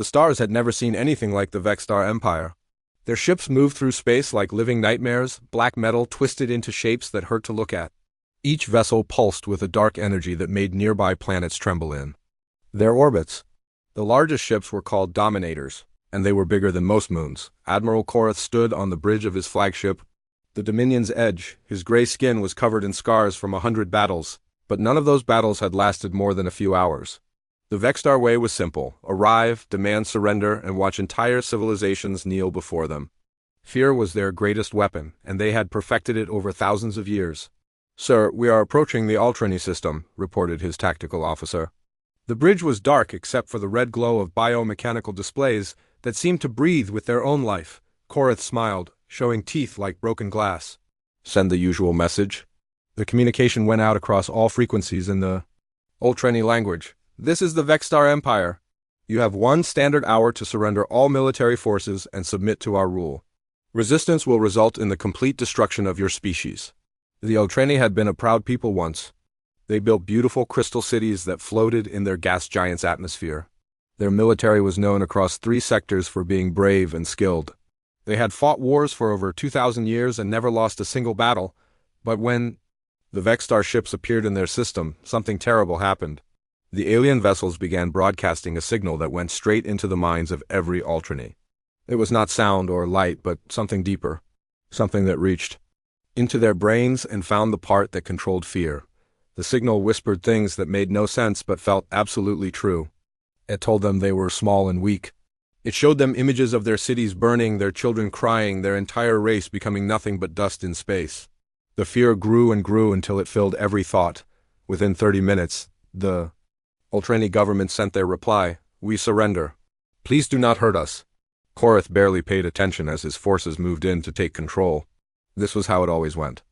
The stars had never seen anything like the Vexstar Empire. Their ships moved through space like living nightmares, black metal twisted into shapes that hurt to look at. Each vessel pulsed with a dark energy that made nearby planets tremble in their orbits. The largest ships were called Dominators, and they were bigger than most moons. Admiral Korath stood on the bridge of his flagship, the Dominion's Edge. His gray skin was covered in scars from 100 battles, but none of those battles had lasted more than a few hours. The Vexstar way was simple: arrive, demand surrender, and watch entire civilizations kneel before them. Fear was their greatest weapon, and they had perfected it over thousands of years. "Sir, we are approaching the Ultrani system," reported his tactical officer. The bridge was dark except for the red glow of biomechanical displays that seemed to breathe with their own life. Korath smiled, showing teeth like broken glass. "Send the usual message." The communication went out across all frequencies in the Ultrani language. "This is the Vexstar Empire. You have 1 standard hour to surrender all military forces and submit to our rule. Resistance will result in the complete destruction of your species." The Ultrani had been a proud people once. They built beautiful crystal cities that floated in their gas giant's atmosphere. Their military was known across 3 sectors for being brave and skilled. They had fought wars for over 2,000 years and never lost a single battle, but when the Vexstar ships appeared in their system, something terrible happened. The alien vessels began broadcasting a signal that went straight into the minds of every Ultrani. It was not sound or light, but something deeper, something that reached into their brains and found the part that controlled fear. The signal whispered things that made no sense but felt absolutely true. It told them they were small and weak. It showed them images of their cities burning, their children crying, their entire race becoming nothing but dust in space. The fear grew and grew until it filled every thought. Within 30 minutes, the Ultrani government sent their reply: "We surrender. Please do not hurt us." Korath barely paid attention as his forces moved in to take control. This was how it always went.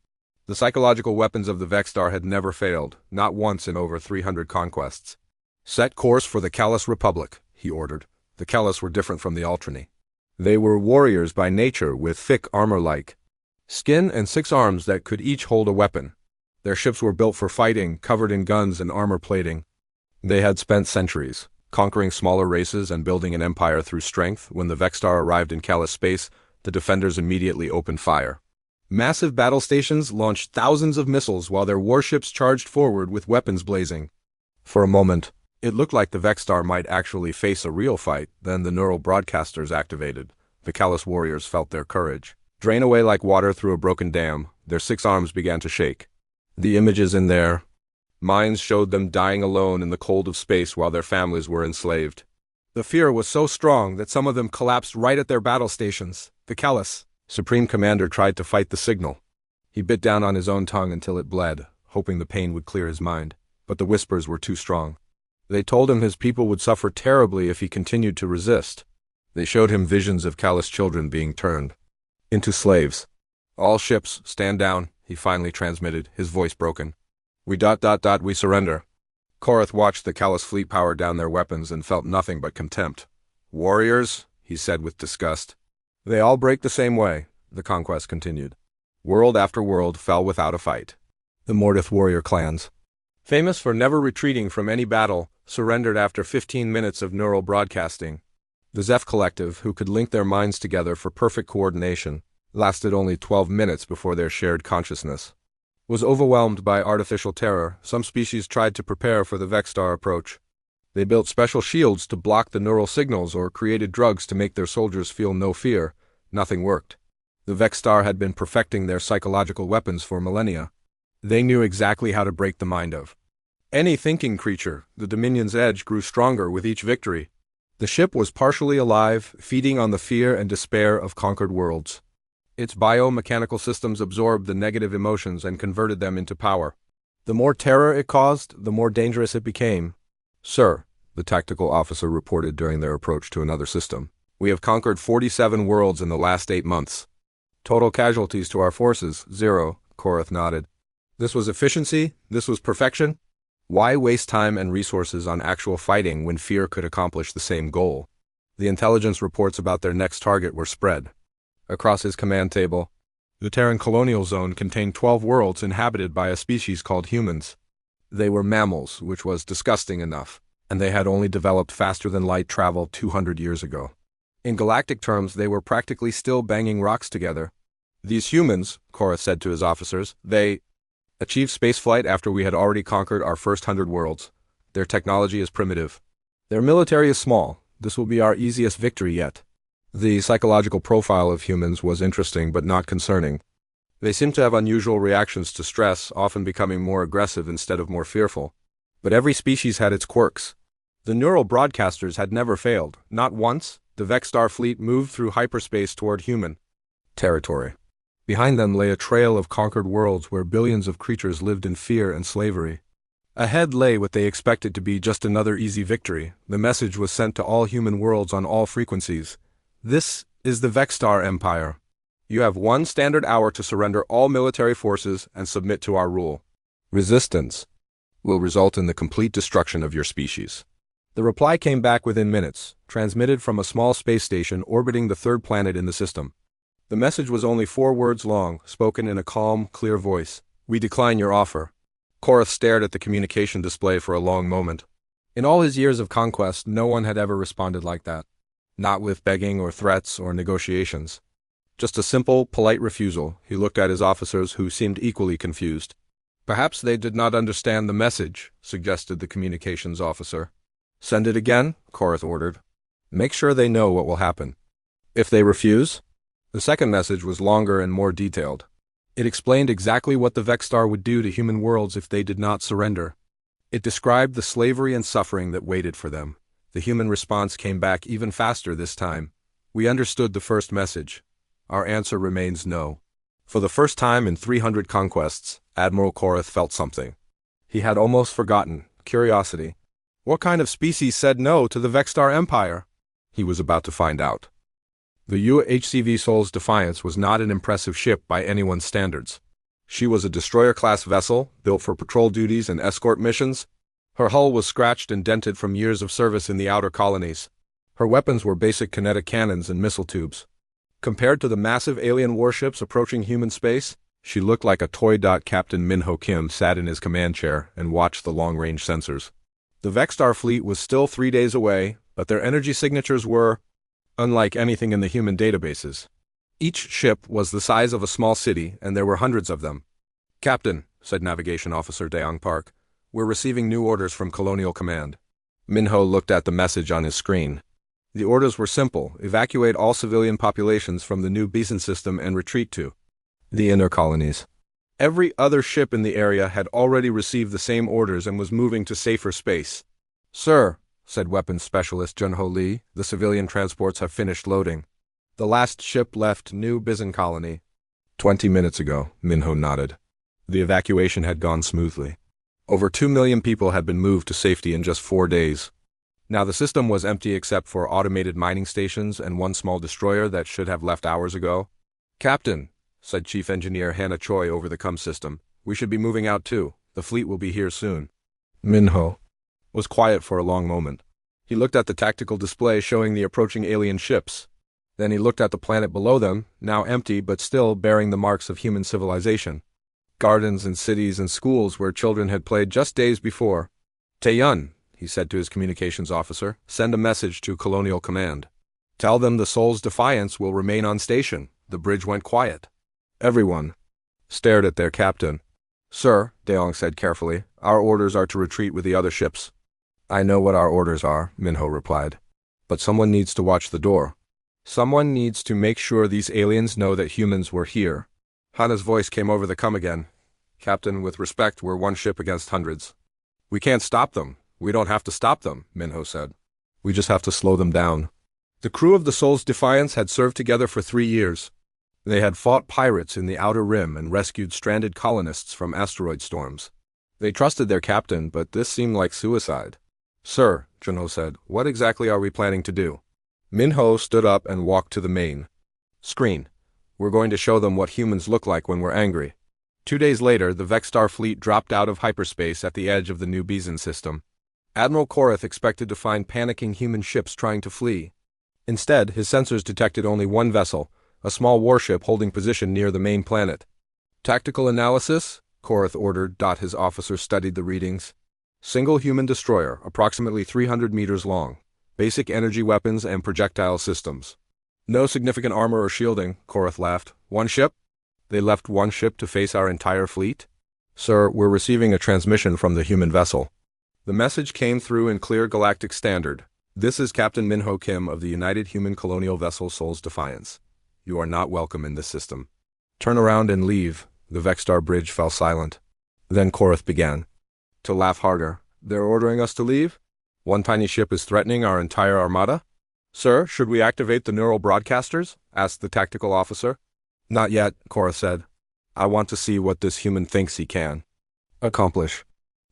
The psychological weapons of the Vexstar had never failed, not once in over 300 conquests. "Set course for the Callous Republic," he ordered. The Callous were different from the Ultrani. They were warriors by nature with thick armor-like skin and 6 arms that could each hold a weapon. Their ships were built for fighting, covered in guns and armor plating. They had spent centuries conquering smaller races and building an empire through strength. When the Vexstar arrived in Callous space, the defenders immediately opened fire. Massive battle stations launched thousands of missiles while their warships charged forward with weapons blazing. For a moment, it looked like the Vexstar might actually face a real fight. Then the neural broadcasters activated. The Callous warriors felt their courage drain away like water through a broken dam. Their 6 arms began to shake. The images in their minds showed them dying alone in the cold of space while their families were enslaved. The fear was so strong that some of them collapsed right at their battle stations. The Callous Supreme Commander tried to fight the signal. He bit down on his own tongue until it bled, hoping the pain would clear his mind. But the whispers were too strong. They told him his people would suffer terribly if he continued to resist. They showed him visions of Callous children being turned into slaves. "All ships, stand down," he finally transmitted, his voice broken. We surrender." Korath watched the Callous fleet power down their weapons and felt nothing but contempt. "Warriors," he said with disgust. "They all break the same way," the conquest continued. World after world fell without a fight. The Mordith warrior clans, famous for never retreating from any battle, surrendered after 15 minutes of neural broadcasting. The Zeph Collective, who could link their minds together for perfect coordination, lasted only 12 minutes before their shared consciousness was overwhelmed by artificial terror. Some species tried to prepare for the Vexstar approach. They built special shields to block the neural signals or created drugs to make their soldiers feel no fear. Nothing worked. The Vexstar had been perfecting their psychological weapons for millennia. They knew exactly how to break the mind of any thinking creature. The Dominion's edge grew stronger with each victory. The ship was partially alive, feeding on the fear and despair of conquered worlds. Its biomechanical systems absorbed the negative emotions and converted them into power. The more terror it caused, the more dangerous it became. "Sir," the tactical officer reported during their approach to another system, "we have conquered 47 worlds in the last 8 months. Total casualties to our forces, 0, Korath nodded. This was efficiency? This was perfection? Why waste time and resources on actual fighting when fear could accomplish the same goal? The intelligence reports about their next target were spread across his command table. The Terran colonial zone contained 12 worlds inhabited by a species called humans. They were mammals, which was disgusting enough. and they had only developed faster than light travel 200 years ago. In galactic terms, they were practically still banging rocks together. These humans, Korath said to his officers, they achieved spaceflight after we had already conquered our first 100 worlds. Their technology is primitive. Their military is small. This will be our easiest victory yet. The psychological profile of humans was interesting but not concerning. They seemed to have unusual reactions to stress, often becoming more aggressive instead of more fearful. But every species had its quirks. The neural broadcasters had never failed. Not once, the Vexstar fleet moved through hyperspace toward human territory. Behind them lay a trail of conquered worlds where billions of creatures lived in fear and slavery. Ahead lay what they expected to be just another easy victory. The message was sent to all human worlds on all frequencies. This is the Vexstar Empire. You have 1 standard hour to surrender all military forces and submit to our rule. Resistance will result in the complete destruction of your species. The reply came back within minutes, transmitted from a small space station orbiting the 3rd planet in the system. The message was only 4 words long, spoken in a calm, clear voice. We decline your offer. Korath stared at the communication display for a long moment. In all his years of conquest, no one had ever responded like that. Not with begging or threats or negotiations. Just a simple, polite refusal. He looked at his officers, who seemed equally confused. Perhaps they did not understand the message, suggested the communications officer. Send it again, Korath ordered. Make sure they know what will happen. If they refuse? The second message was longer and more detailed. It explained exactly what the Vexstar would do to human worlds if they did not surrender. It described the slavery and suffering that waited for them. The human response came back even faster this time. We understood the first message. Our answer remains no. For the first time in 300 conquests, Admiral Korath felt something. He had almost forgotten curiosity. What kind of species said no to the Vexstar Empire? He was about to find out. The UHCV Sol's Defiance was not an impressive ship by anyone's standards. She was a destroyer-class vessel, built for patrol duties and escort missions. Her hull was scratched and dented from years of service in the outer colonies. Her weapons were basic kinetic cannons and missile tubes. Compared to the massive alien warships approaching human space, she looked like a toy. Captain Min-Ho Kim sat in his command chair and watched the long-range sensors. The Vexstar fleet was still 3 days away, but their energy signatures were unlike anything in the human databases. Each ship was the size of a small city, and there were hundreds of them. Captain, said Navigation Officer Daeong Park, we're receiving new orders from Colonial Command. Min-Ho looked at the message on his screen. The orders were simple: evacuate all civilian populations from the new Beeson system and retreat to the inner colonies. Every other ship in the area had already received the same orders and was moving to safer space. Sir, said Weapons Specialist Junho Lee, the civilian transports have finished loading. The last ship left New Beeson Colony 20 minutes ago, Min-Ho nodded. The evacuation had gone smoothly. Over 2 million people had been moved to safety in just 4 days. Now the system was empty except for automated mining stations and 1 small destroyer that should have left hours ago. Captain, said Chief Engineer Hannah Choi over the COM system, we should be moving out too. The fleet will be here soon. Min-Ho was quiet for a long moment. He looked at the tactical display showing the approaching alien ships. Then he looked at the planet below them, now empty but still bearing the marks of human civilization. Gardens and cities and schools where children had played just days before. Taeyun, he said to his communications officer, send a message to Colonial Command. Tell them the Sol's Defiance will remain on station. The bridge went quiet. Everyone stared at their captain. Sir, Daeong said carefully, our orders are to retreat with the other ships. I know what our orders are, Min-Ho replied. But someone needs to watch the door. Someone needs to make sure these aliens know that humans were here. Hannah's voice came over the COM again. Captain, with respect, we're 1 ship against hundreds. We can't stop them. We don't have to stop them, Min-Ho said. We just have to slow them down. The crew of the Sol's Defiance had served together for 3 years. They had fought pirates in the Outer Rim and rescued stranded colonists from asteroid storms. They trusted their captain, but this seemed like suicide. Sir, Junho said, what exactly are we planning to do? Min-Ho stood up and walked to the main screen. We're going to show them what humans look like when we're angry. 2 days later, the Vexstar fleet dropped out of hyperspace at the edge of the new Beeson system. Admiral Korath expected to find panicking human ships trying to flee. Instead, his sensors detected only 1 vessel, a small warship holding position near the main planet. Tactical analysis? Korath ordered. His officers studied the readings. Single human destroyer, approximately 300 meters long. Basic energy weapons and projectile systems. No significant armor or shielding, Korath laughed. One ship? They left one ship to face our entire fleet? Sir, we're receiving a transmission from the human vessel. The message came through in clear galactic standard. This is Captain Minho Kim of the United Human Colonial Vessel Sol's Defiance. You are not welcome in this system. Turn around and leave. The Vexstar bridge fell silent. Then Korath began to laugh harder. They're ordering us to leave? One tiny ship is threatening our entire armada? Sir, should we activate the neural broadcasters? Asked the tactical officer. Not yet, Korath said. I want to see what this human thinks he can accomplish.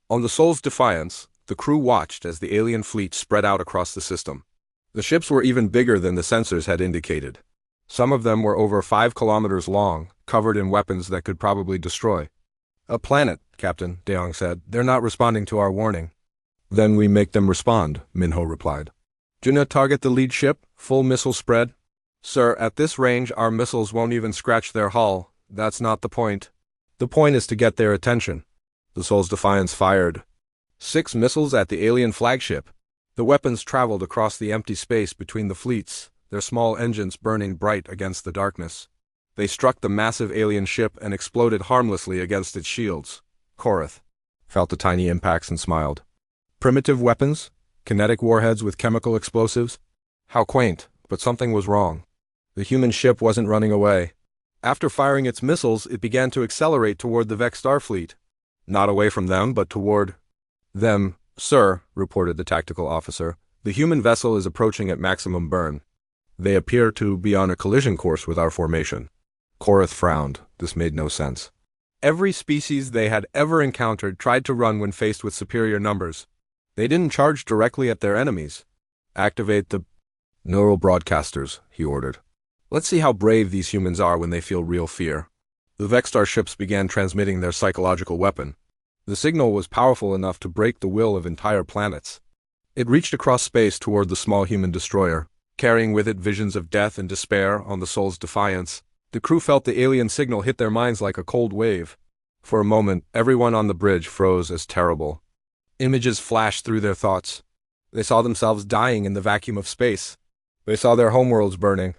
On the Sol's Defiance, the crew watched as the alien fleet spread out across the system. The ships were even bigger than the sensors had indicated. Some of them were over 5 kilometers long, covered in weapons that could probably destroy. A planet, Captain, Deong said. They're not responding to our warning. Then we make them respond, Minho replied. Do not target the lead ship, full missile spread. Sir, at this range our missiles won't even scratch their hull. That's not the point. The point is to get their attention. The Sol's Defiance fired 6 missiles at the alien flagship. The weapons traveled across the empty space between the fleets, their small engines burning bright against the darkness. They struck the massive alien ship and exploded harmlessly against its shields. Korath felt the tiny impacts and smiled. Primitive weapons? Kinetic warheads with chemical explosives? How quaint, but something was wrong. The human ship wasn't running away. After firing its missiles, it began to accelerate toward the Vexstar fleet. Not away from them, but toward them. Sir, reported the tactical officer, the human vessel is approaching at maximum burn. They appear to be on a collision course with our formation. Korath frowned. This made no sense. Every species they had ever encountered tried to run when faced with superior numbers. They didn't charge directly at their enemies. Activate the neural broadcasters, he ordered. Let's see how brave these humans are when they feel real fear. The Vexstar ships began transmitting their psychological weapon. The signal was powerful enough to break the will of entire planets. It reached across space toward the small human destroyer, carrying with it visions of death and despair on the Sol's Defiance. The crew felt the alien signal hit their minds like a cold wave. For a moment, everyone on the bridge froze as terrible. Images flashed through their thoughts. They saw themselves dying in the vacuum of space. They saw their homeworlds burning.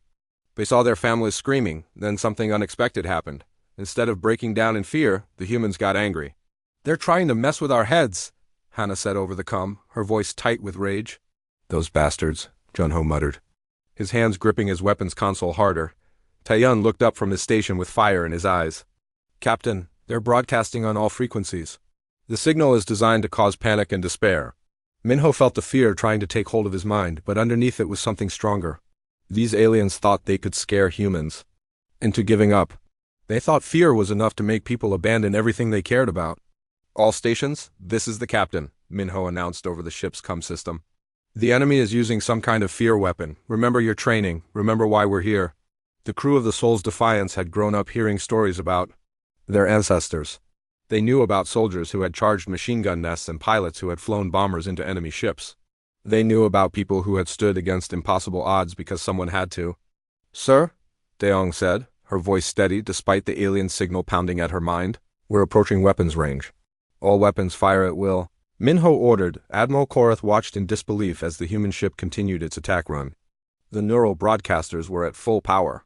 They saw their families screaming. Then something unexpected happened. Instead of breaking down in fear, the humans got angry. They're trying to mess with our heads, Hannah said over the comm, her voice tight with rage. Those bastards, Junho muttered, his hands gripping his weapons console harder. Taeyun looked up from his station with fire in his eyes. Captain, they're broadcasting on all frequencies. The signal is designed to cause panic and despair. Minho felt the fear trying to take hold of his mind, but underneath it was something stronger. These aliens thought they could scare humans into giving up. They thought fear was enough to make people abandon everything they cared about. All stations, this is the captain, Minho announced over the ship's comm system. The enemy is using some kind of fear weapon. Remember your training. Remember why we're here. The crew of the Sol's Defiance had grown up hearing stories about their ancestors. They knew about soldiers who had charged machine gun nests and pilots who had flown bombers into enemy ships. They knew about people who had stood against impossible odds because someone had to. Sir, Deong said, her voice steady despite the alien signal pounding at her mind. We're approaching weapons range. All weapons fire at will. Minho ordered. Admiral Korath watched in disbelief as the human ship continued its attack run. The neural broadcasters were at full power.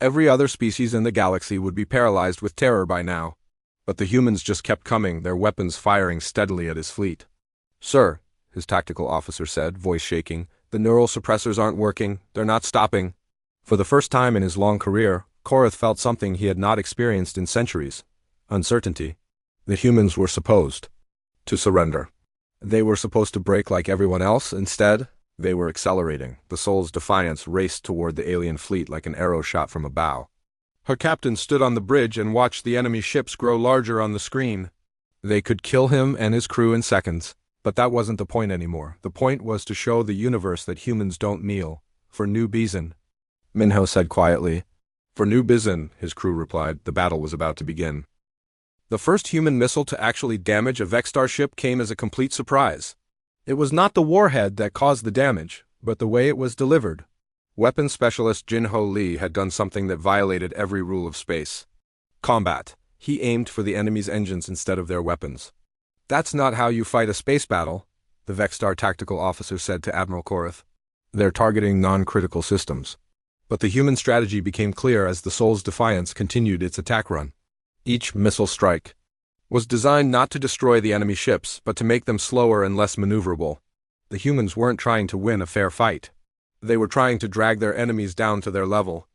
Every other species in the galaxy would be paralyzed with terror by now. But the humans just kept coming, their weapons firing steadily at his fleet. Sir, his tactical officer said, voice shaking, the neural suppressors aren't working, they're not stopping. For the first time in his long career, Korath felt something he had not experienced in centuries. Uncertainty. The humans were supposed to surrender. They were supposed to break like everyone else. Instead, they were accelerating. The Sol's Defiance raced toward the alien fleet like an arrow shot from a bow. Her captain stood on the bridge and watched the enemy ships grow larger on the screen. They could kill him and his crew in seconds. But that wasn't the point anymore. The point was to show the universe that humans don't kneel. For New Bizon, Minho said quietly. For New Bizon, his crew replied. The battle was about to begin. The first human missile to actually damage a Vexstar ship came as a complete surprise. It was not the warhead that caused the damage, but the way it was delivered. Weapons specialist Jinho Lee had done something that violated every rule of space. Combat. He aimed for the enemy's engines instead of their weapons. That's not how you fight a space battle, the Vexstar tactical officer said to Admiral Korath. They're targeting non-critical systems. But the human strategy became clear as the Soul's Defiance continued its attack run. Each missile strike was designed not to destroy the enemy ships, but to make them slower and less maneuverable. The humans weren't trying to win a fair fight. They were trying to drag their enemies down to their level.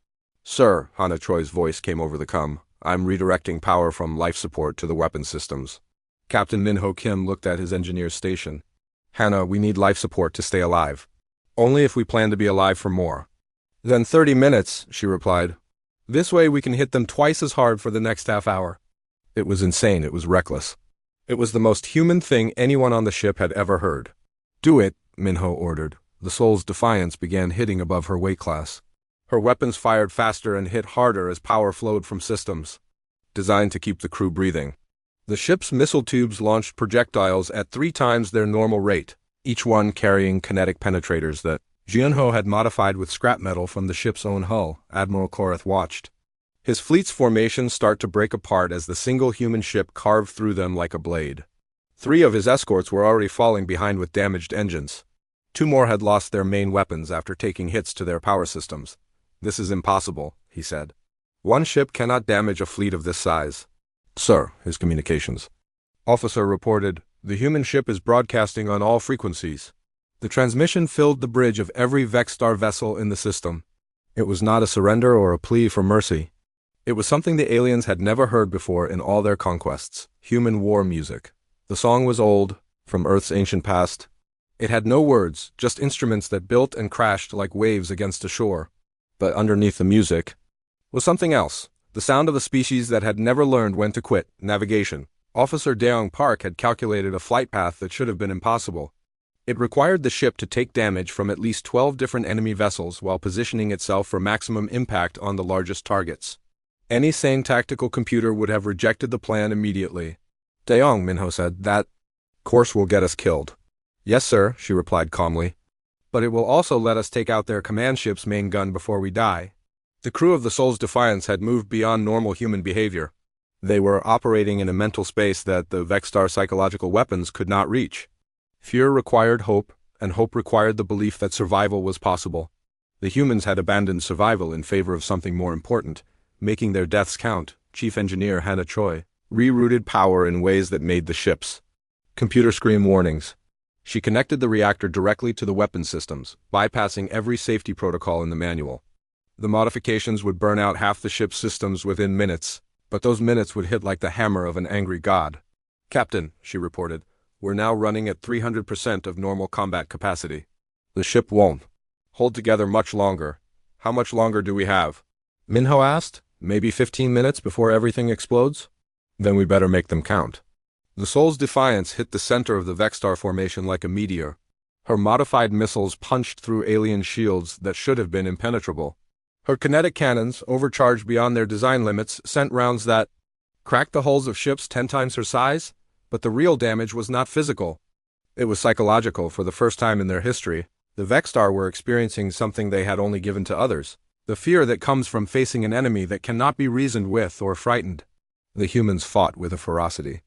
Sir, Hana Troy's voice came over the comm. I'm redirecting power from life support to the weapon systems. Captain Minho Kim looked at his engineer's station. Hana, we need life support to stay alive. Only if we plan to be alive for more. Then 30 minutes, she replied. This way we can hit them twice as hard for the next half hour. It was insane, it was reckless. It was the most human thing anyone on the ship had ever heard. Do it, Minho ordered. The Soul's Defiance began hitting above her weight class. Her weapons fired faster and hit harder as power flowed from systems designed to keep the crew breathing. The ship's missile tubes launched projectiles at 3 times their normal rate, each one carrying kinetic penetrators that Jianho had modified with scrap metal from the ship's own hull. Admiral Korath watched his fleet's formations start to break apart as the single human ship carved through them like a blade. 3 of his escorts were already falling behind with damaged engines. 2 more had lost their main weapons after taking hits to their power systems. This is impossible, he said. One ship cannot damage a fleet of this size. Sir, his communications officer reported, the human ship is broadcasting on all frequencies. The transmission filled the bridge of every Vexstar vessel in the system. It was not a surrender or a plea for mercy. It was something the aliens had never heard before in all their conquests, human war music. The song was old, from Earth's ancient past. It had no words, just instruments that built and crashed like waves against a shore. But underneath the music was something else, the sound of a species that had never learned when to quit, navigation. Officer Daeong Park had calculated a flight path that should have been impossible. It required the ship to take damage from at least 12 different enemy vessels while positioning itself for maximum impact on the largest targets. Any sane tactical computer would have rejected the plan immediately. Daeong, Minho said, that course will get us killed. Yes, sir, she replied calmly. But it will also let us take out their command ship's main gun before we die. The crew of the Soul's Defiance had moved beyond normal human behavior. They were operating in a mental space that the Vexstar psychological weapons could not reach. Fear required hope, and hope required the belief that survival was possible. The humans had abandoned survival in favor of something more important, making their deaths count. Chief Engineer Hannah Choi rerouted power in ways that made the ships computer scream warnings. She connected the reactor directly to the weapon systems, bypassing every safety protocol in the manual. The modifications would burn out half the ship's systems within minutes, but those minutes would hit like the hammer of an angry god. Captain, she reported, we're now running at 300% of normal combat capacity. The ship won't hold together much longer. How much longer do we have? Minho asked. Maybe 15 minutes before everything explodes? Then we better make them count. The Soul's Defiance hit the center of the Vexstar formation like a meteor. Her modified missiles punched through alien shields that should have been impenetrable. Her kinetic cannons, overcharged beyond their design limits, sent rounds that cracked the hulls of ships 10 times her size, but the real damage was not physical. It was psychological. For the first time in their history, the Vexstar were experiencing something they had only given to others, the fear that comes from facing an enemy that cannot be reasoned with or frightened. The humans fought with a ferocity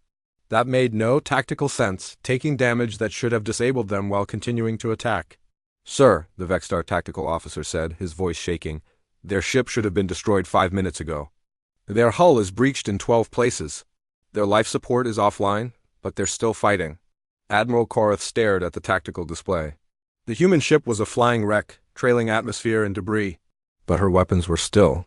that made no tactical sense, taking damage that should have disabled them while continuing to attack. Sir, the Vexstar tactical officer said, his voice shaking, their ship should have been destroyed 5 minutes ago. Their hull is breached in 12 places. Their life support is offline, but they're still fighting. Admiral Korath stared at the tactical display. The human ship was a flying wreck, trailing atmosphere and debris. But her weapons were still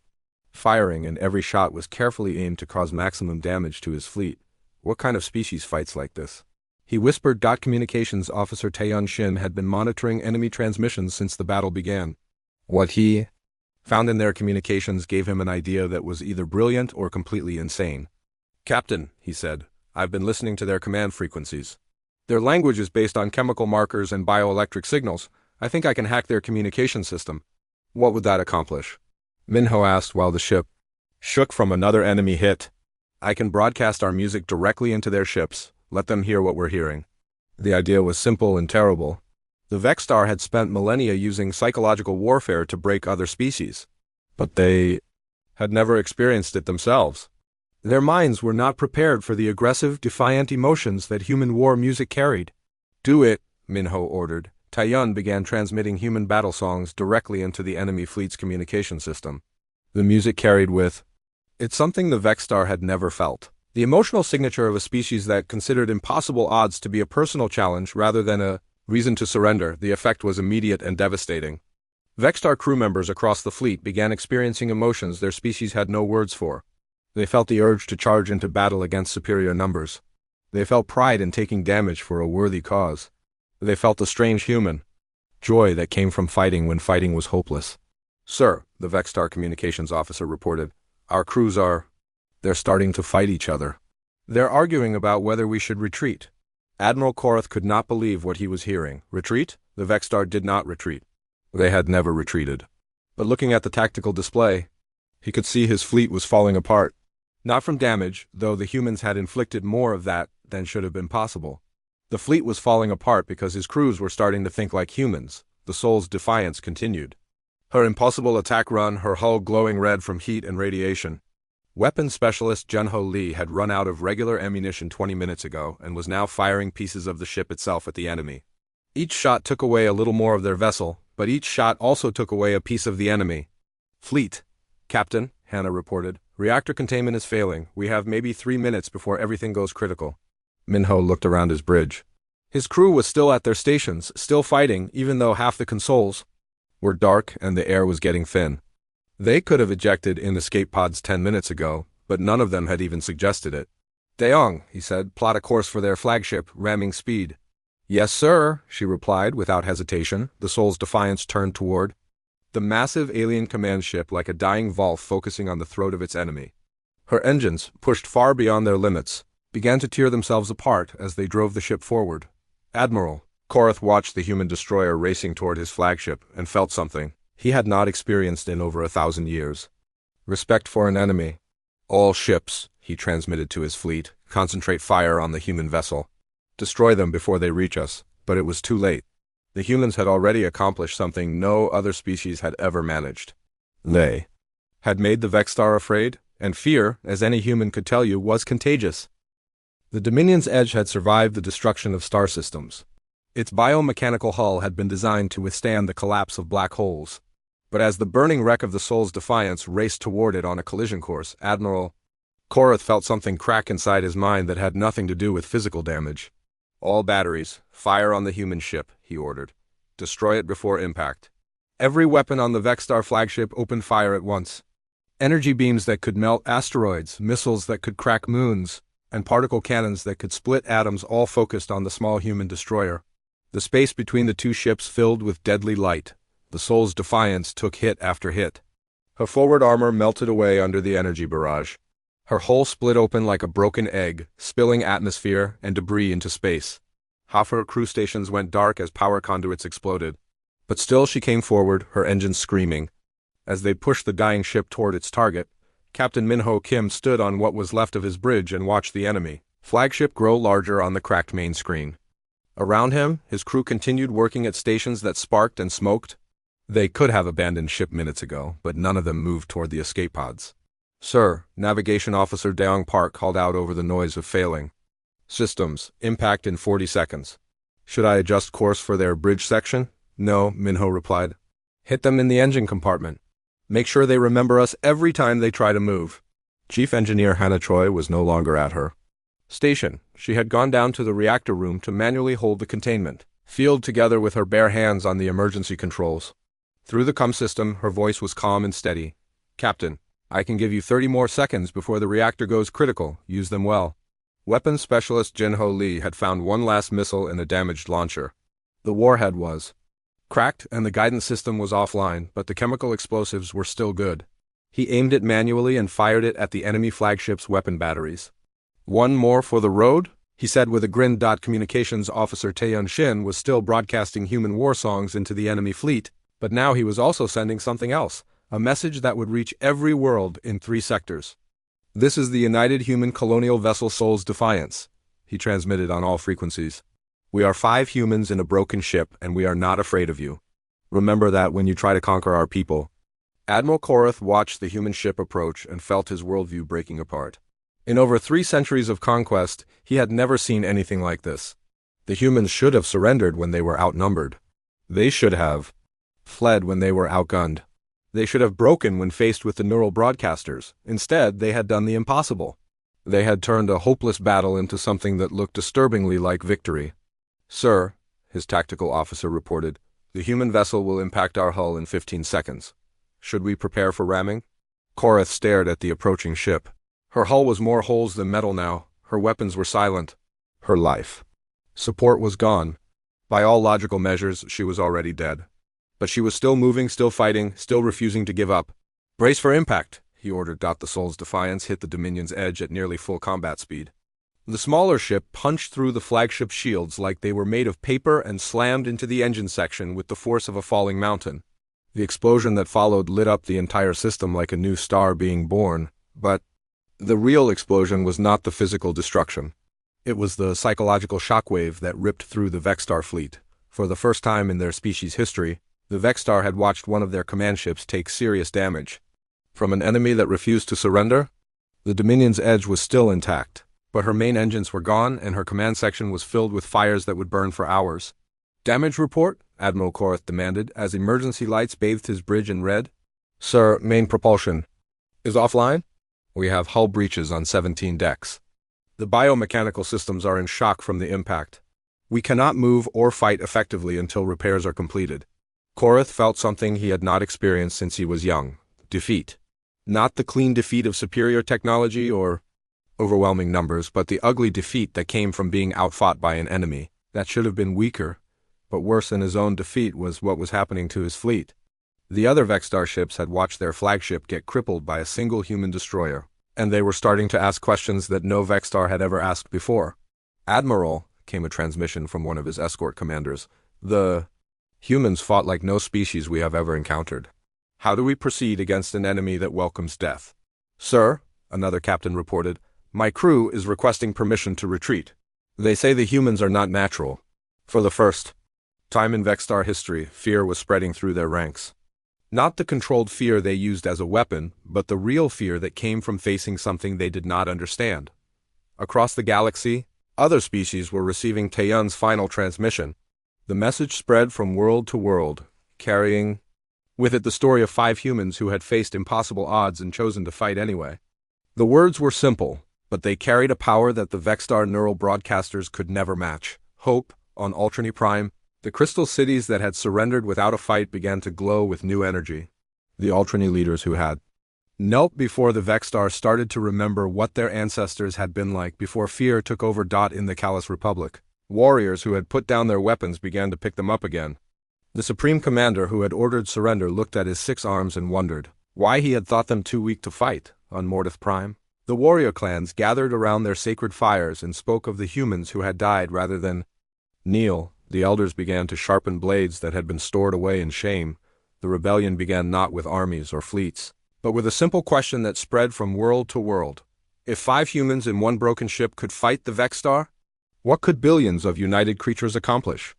firing, and every shot was carefully aimed to cause maximum damage to his fleet. What kind of species fights like this? He whispered. Communications Officer Taeyun Shin had been monitoring enemy transmissions since the battle began. What he found in their communications gave him an idea that was either brilliant or completely insane. Captain, he said, I've been listening to their command frequencies. Their language is based on chemical markers and bioelectric signals. I think I can hack their communication system. What would that accomplish? Minho asked while the ship shook from another enemy hit. I can broadcast our music directly into their ships, let them hear what we're hearing. The idea was simple and terrible. The Vexstar had spent millennia using psychological warfare to break other species, but they had never experienced it themselves. Their minds were not prepared for the aggressive, defiant emotions that human war music carried. "Do it," Minho ordered. Taiyun began transmitting human battle songs directly into the enemy fleet's communication system. The music carried with it's something the Vexstar had never felt. The emotional signature of a species that considered impossible odds to be a personal challenge rather than a reason to surrender. The effect was immediate and devastating. Vexstar crew members across the fleet began experiencing emotions their species had no words for. They felt the urge to charge into battle against superior numbers. They felt pride in taking damage for a worthy cause. They felt a strange human joy that came from fighting when fighting was hopeless. "Sir," the Vexstar communications officer reported, "our crews they're starting to fight each other. They're arguing about whether we should retreat." Admiral Korath could not believe what he was hearing. Retreat? The Vexstar did not retreat. They had never retreated. But looking at the tactical display, he could see his fleet was falling apart. Not from damage, though the humans had inflicted more of that than should have been possible. The fleet was falling apart because his crews were starting to think like humans. The Soul's defiance continued. Her impossible attack run, her hull glowing red from heat and radiation. Weapons specialist Junho Lee had run out of regular ammunition 20 minutes ago and was now firing pieces of the ship itself at the enemy. Each shot took away a little more of their vessel, but each shot also took away a piece of the enemy. "Fleet. Captain," Hannah reported, "reactor containment is failing. We have maybe 3 minutes before everything goes critical." Minho looked around his bridge. His crew was still at their stations, still fighting, even though half the consoles were dark and the air was getting thin. They could have ejected in escape pods 10 minutes ago, but none of them had even suggested it. "Daeong," he said, "plot a course for their flagship, ramming speed." "Yes, sir," she replied without hesitation. The Soul's defiance turned toward the massive alien command ship like a dying Volf focusing on the throat of its enemy. Her engines, pushed far beyond their limits, began to tear themselves apart as they drove the ship forward. "Admiral," Korath watched the human destroyer racing toward his flagship and felt something he had not experienced in over 1,000 years. Respect for an enemy. "All ships," he transmitted to his fleet, "concentrate fire on the human vessel. Destroy them before they reach us." But it was too late. The humans had already accomplished something no other species had ever managed. They had made the Vexstar afraid, and fear, as any human could tell you, was contagious. The Dominion's Edge had survived the destruction of star systems. Its biomechanical hull had been designed to withstand the collapse of black holes. But as the burning wreck of the Soul's defiance raced toward it on a collision course, Admiral Korath felt something crack inside his mind that had nothing to do with physical damage. "All batteries, fire on the human ship," he ordered. "Destroy it before impact." Every weapon on the Vexstar flagship opened fire at once. Energy beams that could melt asteroids, missiles that could crack moons, and particle cannons that could split atoms all focused on the small human destroyer. The space between the two ships filled with deadly light. The Soul's defiance took hit after hit. Her forward armor melted away under the energy barrage. Her hull split open like a broken egg, spilling atmosphere and debris into space. Half her crew stations went dark as power conduits exploded. But still she came forward, her engines screaming. As they pushed the dying ship toward its target, Captain Minho Kim stood on what was left of his bridge and watched the enemy flagship grow larger on the cracked main screen. Around him, his crew continued working at stations that sparked and smoked. They could have abandoned ship minutes ago, but none of them moved toward the escape pods. "Sir," Navigation Officer Daeong Park called out over the noise of failing systems. "Impact in 40 seconds. Should I adjust course for their bridge section?" "No," Minho replied. "Hit them in the engine compartment. Make sure they remember us every time they try to move." Chief Engineer Hannah Choi was no longer at her station. She had gone down to the reactor room to manually hold the containment field together with her bare hands on the emergency controls. Through the comm system, her voice was calm and steady. "Captain, I can give you 30 more seconds before the reactor goes critical. Use them well." Weapons specialist Junho Lee had found one last missile in a damaged launcher. The warhead was cracked and the guidance system was offline, but the chemical explosives were still good. He aimed it manually and fired it at the enemy flagship's weapon batteries. "One more for the road?" he said with a grin. Communications officer Taeyun Shin was still broadcasting human war songs into the enemy fleet, but now he was also sending something else, a message that would reach every world in 3 sectors. "This is the United Human Colonial Vessel Soul's Defiance," he transmitted on all frequencies. "We are 5 humans in a broken ship, and we are not afraid of you. Remember that when you try to conquer our people." Admiral Korath watched the human ship approach and felt his worldview breaking apart. In over 3 centuries of conquest, he had never seen anything like this. The humans should have surrendered when they were outnumbered. They should have fled when they were outgunned. They should have broken when faced with the neural broadcasters. Instead, they had done the impossible. They had turned a hopeless battle into something that looked disturbingly like victory. "Sir," his tactical officer reported, "the human vessel will impact our hull in 15 seconds. Should we prepare for ramming?" Korath stared at the approaching ship. Her hull was more holes than metal now. Her weapons were silent. Her life support was gone. By all logical measures, she was already dead. But she was still moving, still fighting, still refusing to give up. "Brace for impact," he ordered. The Soul's Defiance hit the Dominion's edge at nearly full combat speed. The smaller ship punched through the flagship shields like they were made of paper and slammed into the engine section with the force of a falling mountain. The explosion that followed lit up the entire system like a new star being born, but the real explosion was not the physical destruction. It was the psychological shockwave that ripped through the Vexstar fleet. For the first time in their species' history, the Vexstar had watched one of their command ships take serious damage. From an enemy that refused to surrender? The Dominion's edge was still intact, but her main engines were gone and her command section was filled with fires that would burn for hours. "Damage report?" Admiral Korath demanded as emergency lights bathed his bridge in red. "Sir, main propulsion is offline. We have hull breaches on 17 decks. The biomechanical systems are in shock from the impact. We cannot move or fight effectively until repairs are completed." Korath felt something he had not experienced since he was young: defeat. Not the clean defeat of superior technology or overwhelming numbers, but the ugly defeat that came from being outfought by an enemy that should have been weaker. But worse than his own defeat was what was happening to his fleet. The other Vexstar ships had watched their flagship get crippled by a single human destroyer, and they were starting to ask questions that no Vexstar had ever asked before. "Admiral," came a transmission from one of his escort commanders, "the humans fought like no species we have ever encountered. How do we proceed against an enemy that welcomes death?" "Sir," another captain reported, "my crew is requesting permission to retreat. They say the humans are not natural." For the first time in Vexstar history, fear was spreading through their ranks. Not the controlled fear they used as a weapon, but the real fear that came from facing something they did not understand. Across the galaxy, other species were receiving Taeyun's final transmission. The message spread from world to world, carrying with it the story of 5 humans who had faced impossible odds and chosen to fight anyway. The words were simple, but they carried a power that the Vexstar neural broadcasters could never match. Hope, on Ultrani Prime, the crystal cities that had surrendered without a fight began to glow with new energy. The Ultrani leaders who had knelt before the Vexstar started to remember what their ancestors had been like before fear took over. In the Callous Republic, warriors who had put down their weapons began to pick them up again. The Supreme Commander who had ordered surrender looked at his 6 arms and wondered why he had thought them too weak to fight on Mordath Prime. The warrior clans gathered around their sacred fires and spoke of the humans who had died rather than kneel. The elders began to sharpen blades that had been stored away in shame. The rebellion began not with armies or fleets, but with a simple question that spread from world to world. If 5 humans in one broken ship could fight the Vexstar, what could billions of united creatures accomplish?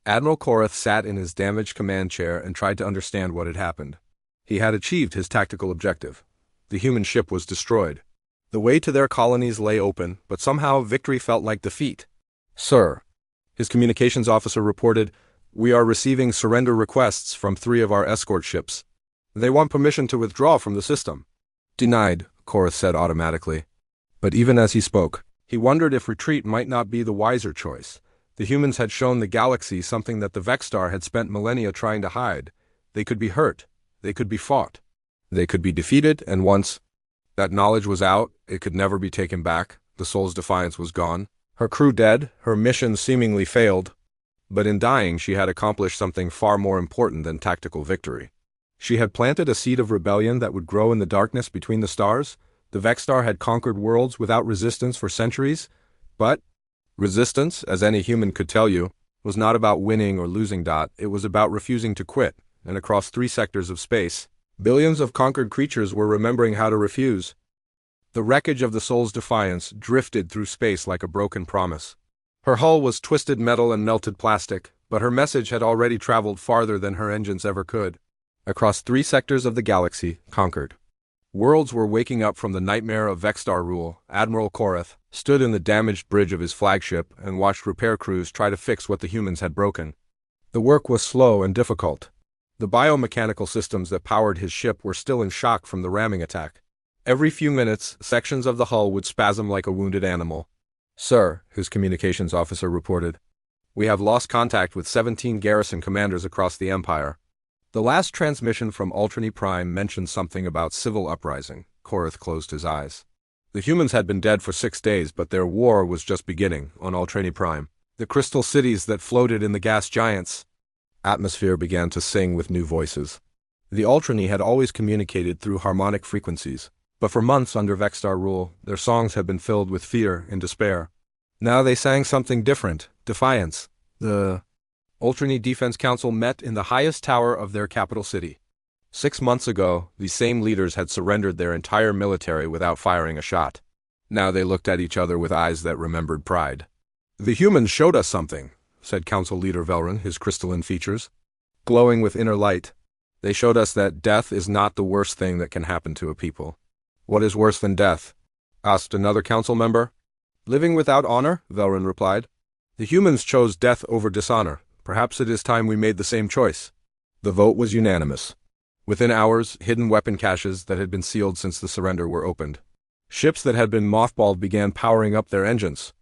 Admiral Korath sat in his damaged command chair and tried to understand what had happened. He had achieved his tactical objective. The human ship was destroyed. The way to their colonies lay open, but somehow victory felt like defeat. "Sir," his communications officer reported, "we are receiving surrender requests from 3 of our escort ships. They want permission to withdraw from the system." "Denied," Korath said automatically. But even as he spoke, he wondered if retreat might not be the wiser choice. The humans had shown the galaxy something that the Vexstar had spent millennia trying to hide. They could be hurt. They could be fought. They could be defeated, and once that knowledge was out, it could never be taken back. The Soul's Defiance was gone. Her crew dead, her mission seemingly failed. But in dying, she had accomplished something far more important than tactical victory. She had planted a seed of rebellion that would grow in the darkness between the stars. The Vexstar had conquered worlds without resistance for centuries, but resistance, as any human could tell you, was not about winning or losing. It was about refusing to quit, and across 3 sectors of space, billions of conquered creatures were remembering how to refuse. The wreckage of the Soul's Defiance drifted through space like a broken promise. Her hull was twisted metal and melted plastic, but her message had already traveled farther than her engines ever could. Across 3 sectors of the galaxy, conquered. Worlds were waking up from the nightmare of Vexstar rule. Admiral Korath stood in the damaged bridge of his flagship and watched repair crews try to fix what the humans had broken. The work was slow and difficult. The biomechanical systems that powered his ship were still in shock from the ramming attack. Every few minutes, sections of the hull would spasm like a wounded animal. "Sir," his communications officer reported, "we have lost contact with 17 garrison commanders across the Empire." The last transmission from Ultrani Prime mentioned something about civil uprising. Korath closed his eyes. The humans had been dead for 6 days, but their war was just beginning on Ultrani Prime. The crystal cities that floated in the gas giants' atmosphere began to sing with new voices. The Ultrani had always communicated through harmonic frequencies, but for months under Vexstar rule, their songs had been filled with fear and despair. Now they sang something different: defiance. The Ultrani Defense Council met in the highest tower of their capital city. 6 months ago, these same leaders had surrendered their entire military without firing a shot. Now they looked at each other with eyes that remembered pride. "The humans showed us something," said Council Leader Velron, his crystalline features glowing with inner light. "They showed us that death is not the worst thing that can happen to a people." "What is worse than death?" asked another council member. "Living without honor," Velron replied. "The humans chose death over dishonor. Perhaps it is time we made the same choice." The vote was unanimous. Within hours, hidden weapon caches that had been sealed since the surrender were opened. Ships that had been mothballed began powering up their engines.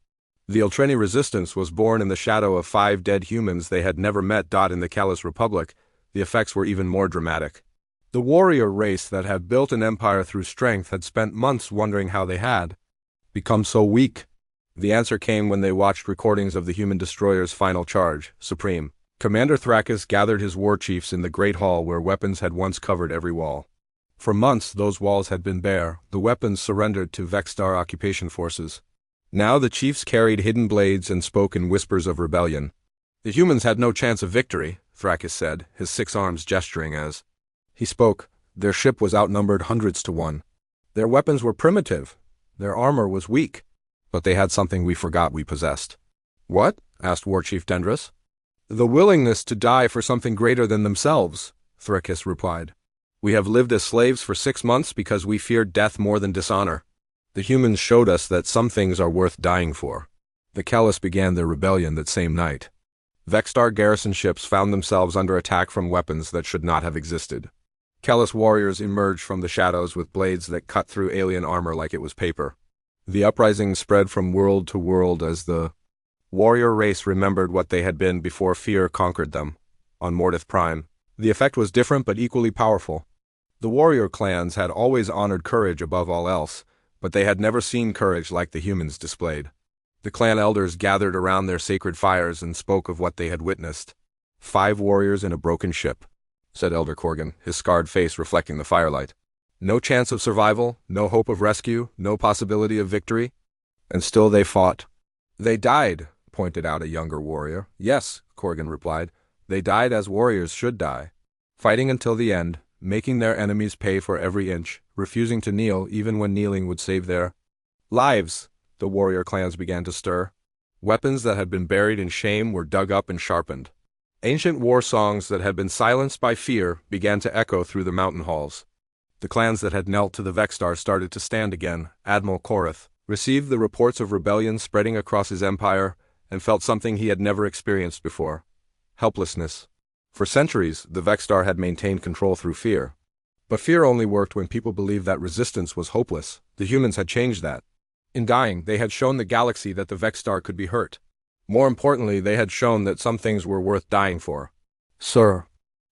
The Ultrani resistance was born in the shadow of 5 dead humans they had never met. In the Callous Republic, the effects were even more dramatic. The warrior race that had built an empire through strength had spent months wondering how they had become so weak. The answer came when they watched recordings of the human destroyer's final charge. Supreme Commander Thrakis gathered his war chiefs in the Great Hall where weapons had once covered every wall. For months those walls had been bare, the weapons surrendered to Vexstar occupation forces. Now the chiefs carried hidden blades and spoke in whispers of rebellion. "The humans had no chance of victory," Thrakis said, his 6 arms gesturing as he spoke. "Their ship was outnumbered hundreds to 1. Their weapons were primitive. Their armor was weak. But they had something we forgot we possessed." "What?" asked War Chief Dendris. "The willingness to die for something greater than themselves," Thrakis replied. "We have lived as slaves for 6 months because we feared death more than dishonor. The humans showed us that some things are worth dying for." The Callous began their rebellion that same night. Vexstar garrison ships found themselves under attack from weapons that should not have existed. Callous warriors emerged from the shadows with blades that cut through alien armor like it was paper. The uprising spread from world to world as the warrior race remembered what they had been before fear conquered them. On Mortith Prime, the effect was different but equally powerful. The warrior clans had always honored courage above all else, but they had never seen courage like the humans displayed. The clan elders gathered around their sacred fires and spoke of what they had witnessed. 5 warriors in a broken ship, said Elder Korgan, his scarred face reflecting the firelight. No chance of survival, no hope of rescue, no possibility of victory. And still they fought. "They died," pointed out a younger warrior. "Yes," Korgan replied. "They died as warriors should die, fighting until the end, making their enemies pay for every inch, refusing to kneel even when kneeling would save their lives." The warrior clans began to stir. Weapons that had been buried in shame were dug up and sharpened. Ancient war songs that had been silenced by fear began to echo through the mountain halls. The clans that had knelt to the Vexstar started to stand again. Admiral Korath received the reports of rebellion spreading across his empire and felt something he had never experienced before: helplessness. For centuries, the Vexstar had maintained control through fear. But fear only worked when people believed that resistance was hopeless. The humans had changed that. In dying, they had shown the galaxy that the Vexstar could be hurt. More importantly, they had shown that some things were worth dying for. "Sir,"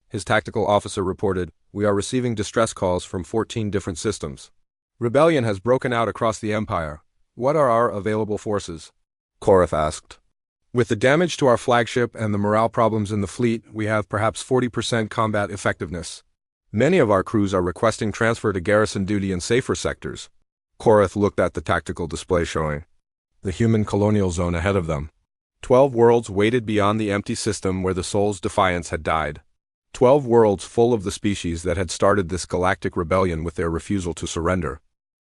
his tactical officer reported, "we are receiving distress calls from 14 different systems. Rebellion has broken out across the Empire. What are our available forces?" Korath asked. "With the damage to our flagship and the morale problems in the fleet, we have perhaps 40% combat effectiveness. Many of our crews are requesting transfer to garrison duty in safer sectors." Korath looked at the tactical display showing the human colonial zone ahead of them. 12 worlds waited beyond the empty system where the soul's defiance had died. 12 worlds full of the species that had started this galactic rebellion with their refusal to surrender.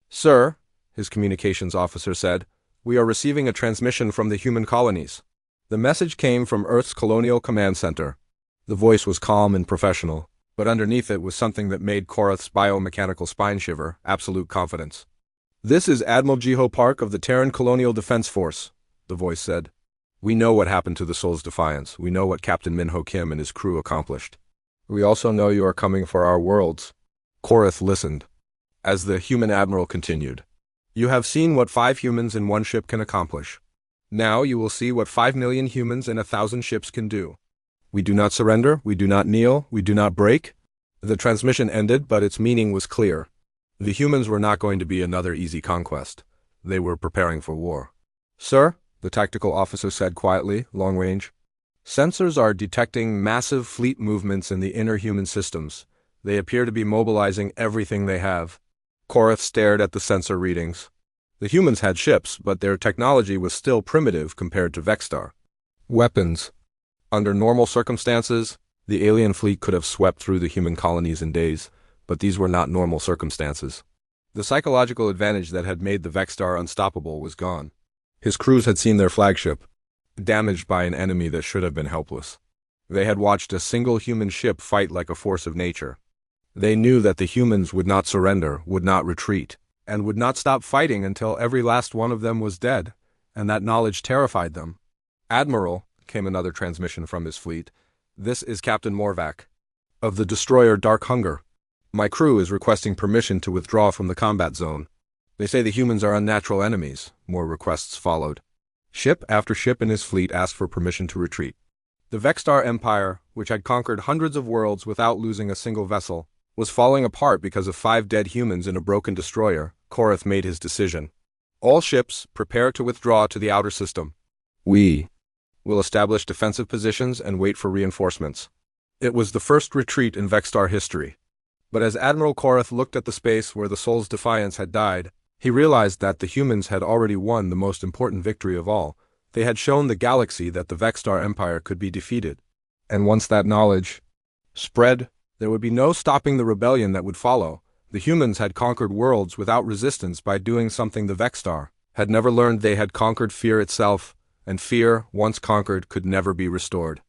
"Sir," his communications officer said, "we are receiving a transmission from the human colonies." The message came from Earth's Colonial Command Center. The voice was calm and professional. But underneath it was something that made Korath's biomechanical spine shiver, absolute confidence. "This is Admiral Jiho Park of the Terran Colonial Defense Force," the voice said. "We know what happened to the Soul's Defiance. We know what Captain Minho Kim and his crew accomplished. We also know you are coming for our worlds." Korath listened. As the human admiral continued, "You have seen what 5 humans in one ship can accomplish. Now you will see what 5 million humans in 1,000 ships can do. We do not surrender, we do not kneel, we do not break." The transmission ended, but its meaning was clear. The humans were not going to be another easy conquest. They were preparing for war. "Sir," the tactical officer said quietly, long range. "Sensors are detecting massive fleet movements in the inner human systems. They appear to be mobilizing everything they have." Korath stared at the sensor readings. The humans had ships, but their technology was still primitive compared to Vexstar. Weapons. Under normal circumstances, the alien fleet could have swept through the human colonies in days, but these were not normal circumstances. The psychological advantage that had made the Vexstar unstoppable was gone. His crews had seen their flagship damaged by an enemy that should have been helpless. They had watched a single human ship fight like a force of nature. They knew that the humans would not surrender, would not retreat, and would not stop fighting until every last one of them was dead, and that knowledge terrified them. "Admiral," came another transmission from his fleet, "this is Captain Morvac, of the destroyer Dark Hunger. My crew is requesting permission to withdraw from the combat zone. They say the humans are unnatural enemies." More requests followed. Ship after ship in his fleet asked for permission to retreat. The Vexstar Empire, which had conquered hundreds of worlds without losing a single vessel, was falling apart because of 5 dead humans in a broken destroyer. Korath made his decision. "All ships, prepare to withdraw to the outer system. We will establish defensive positions and wait for reinforcements." It was the first retreat in Vexstar history. But as Admiral Korath looked at the space where the Soul's Defiance had died, he realized that the humans had already won the most important victory of all. They had shown the galaxy that the Vexstar Empire could be defeated. And once that knowledge spread, there would be no stopping the rebellion that would follow. The humans had conquered worlds without resistance by doing something the Vexstar had never learned. They had conquered fear itself, and fear, once conquered, could never be restored.